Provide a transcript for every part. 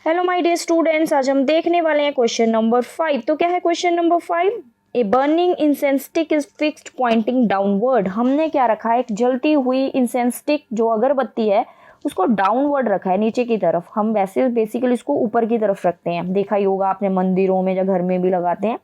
Hello my dear students, आज हम देखने वाले हैं क्वेश्चन नंबर 5। तो क्या है question number 5? A burning incense stick is fixed pointing downward. हमने क्या रखा है, एक जलती हुई इंसेंस स्टिक जो अगरबत्ती है उसको डाउनवर्ड रखा है, नीचे की तरफ। हम वैसे बेसिकली इसको ऊपर की तरफ रखते हैं, देखा ही होगा आपने मंदिरों में या घर में भी लगाते हैं।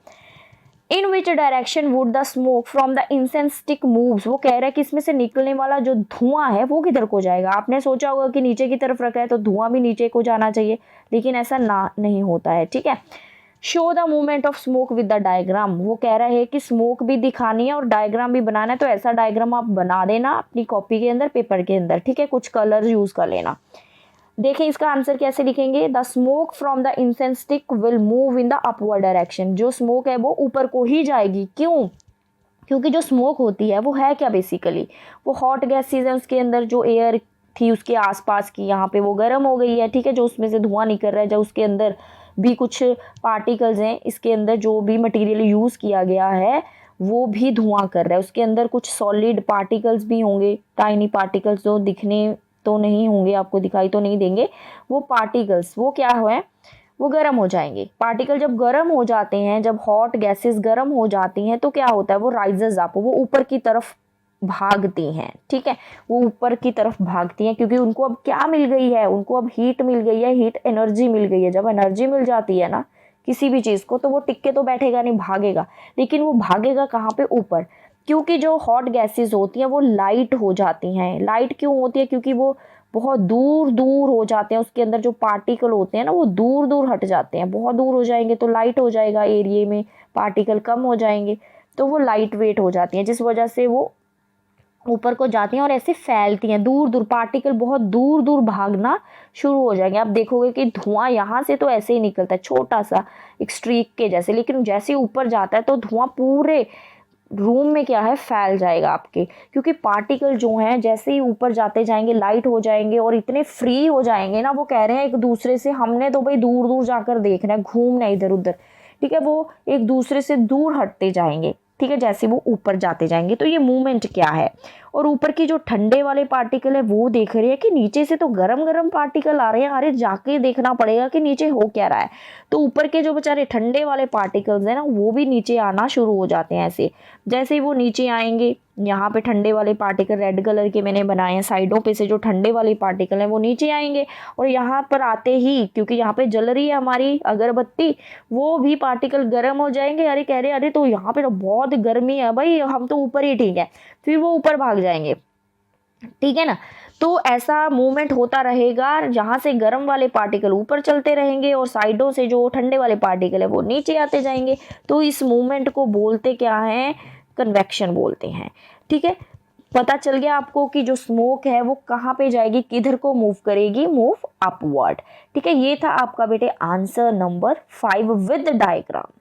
In which direction would the smoke from the incense stick moves. वो कह रहा है कि इसमें से निकलने वाला जो धुआं है वो किधर को जाएगा। आपने सोचा होगा कि नीचे की तरफ रखा है तो धुआं भी नीचे को जाना चाहिए, लेकिन ऐसा ना नहीं होता है। ठीक है, show the movement of smoke with the diagram. वो कह रहा है कि स्मोक भी दिखानी है और डायग्राम भी बनाना है, तो ऐसा डायग्राम आप बना देना अपनी कॉपी के अंदर, पेपर के अंदर। ठीक है, कुछ कलर यूज कर लेना। देखें इसका आंसर कैसे लिखेंगे। The smoke from the incense stick will move in the upward direction. जो स्मोक है वो ऊपर को ही जाएगी। क्यों? क्योंकि जो स्मोक होती है वो है क्या, बेसिकली वो हॉट गैसेज है, उसके अंदर जो एयर थी उसके आसपास की, यहाँ पे वो गर्म हो गई है। ठीक है, जो उसमें से धुआं निकल रहा है, जो उसके अंदर भी कुछ पार्टिकल्स हैं, इसके अंदर जो भी मटेरियल यूज़ किया गया है वो भी धुआं कर रहा है। उसके अंदर कुछ सॉलिड पार्टिकल्स भी होंगे, टाइनी पार्टिकल्स जो दिखने तो नहीं होंगे, आपको दिखाई तो नहीं देंगे। वो पार्टिकल्स वो क्या है, वो गर्म हो जाएंगे। पार्टिकल जब गर्म हो जाते हैं, जब हॉट गैसेस गर्म हो जाती हैं तो क्या होता है, वो राइजेस अप, वो ऊपर की तरफ भागती हैं। ठीक है, वो ऊपर की तरफ भागती हैं क्योंकि उनको अब क्या मिल गई है, उनको अब हीट मिल गई है, हीट एनर्जी मिल गई है। जब एनर्जी मिल जाती है ना किसी भी चीज़ को, तो वो टिक के तो बैठेगा नहीं, भागेगा। लेकिन वो भागेगा कहाँ पे, ऊपर। क्योंकि जो हॉट गैसेस होती हैं वो लाइट हो जाती हैं। लाइट क्यों होती है? क्योंकि वो बहुत दूर दूर हो जाते हैं, उसके अंदर जो पार्टिकल होते हैं ना वो दूर दूर हट जाते हैं। बहुत दूर हो जाएंगे तो लाइट हो जाएगा, एरिया में पार्टिकल कम हो जाएंगे तो वो लाइट वेट हो जाती हैं, जिस वजह से वो ऊपर को जाती हैं और ऐसे फैलती हैं दूर दूर। पार्टिकल बहुत दूर दूर भागना शुरू हो जाएंगे। आप देखोगे कि धुआं यहाँ से तो ऐसे ही निकलता है, छोटा सा एक स्ट्रीक के जैसे, लेकिन जैसे ऊपर जाता है तो धुआं पूरे रूम में क्या है, फैल जाएगा आपके। क्योंकि पार्टिकल जो हैं जैसे ही ऊपर जाते जाएंगे लाइट हो जाएंगे और इतने फ्री हो जाएंगे ना, वो कह रहे हैं एक दूसरे से, हमने तो भाई दूर दूर जाकर देखना है, घूमना है इधर उधर। ठीक है, वो एक दूसरे से दूर हटते जाएंगे। ठीक है, जैसे वो ऊपर जाते जाएंगे। तो ये मूवमेंट क्या है। और ऊपर की जो ठंडे वाले पार्टिकल है वो देख रहे हैं कि नीचे से तो गरम गरम पार्टिकल आ रहे हैं, अरे जाके देखना पड़ेगा कि नीचे हो क्या रहा है। तो ऊपर के जो बेचारे ठंडे वाले पार्टिकल्स हैं ना वो भी नीचे आना शुरू हो जाते हैं। ऐसे जैसे ही वो नीचे आएंगे, यहाँ पे ठंडे वाले पार्टिकल रेड कलर के मैंने बनाए हैं, साइडों पे से जो ठंडे वाले पार्टिकल हैं वो नीचे आएंगे। और यहाँ पर आते ही, क्योंकि यहाँ पे जल रही है हमारी अगरबत्ती, वो भी पार्टिकल गर्म हो जाएंगे। अरे कह रहे अरे तो यहाँ पे तो बहुत गर्मी है भाई, हम तो ऊपर ही ठीक है, फिर वो ऊपर भाग जाएंगे। ठीक है ना। तो ऐसा मूवमेंट होता रहेगा, जहां से गर्म वाले पार्टिकल ऊपर चलते रहेंगे और साइडों से जो ठंडे वाले पार्टिकल है वो नीचे आते जाएंगे। तो इस मूवमेंट को बोलते क्या है, कन्वेक्शन बोलते हैं। ठीक है, पता चल गया आपको कि जो स्मोक है वो कहाँ पे जाएगी, किधर को मूव करेगी, मूव अपवर्ड। ठीक है, ये था आपका बेटे आंसर नंबर 5 विद डायग्राम।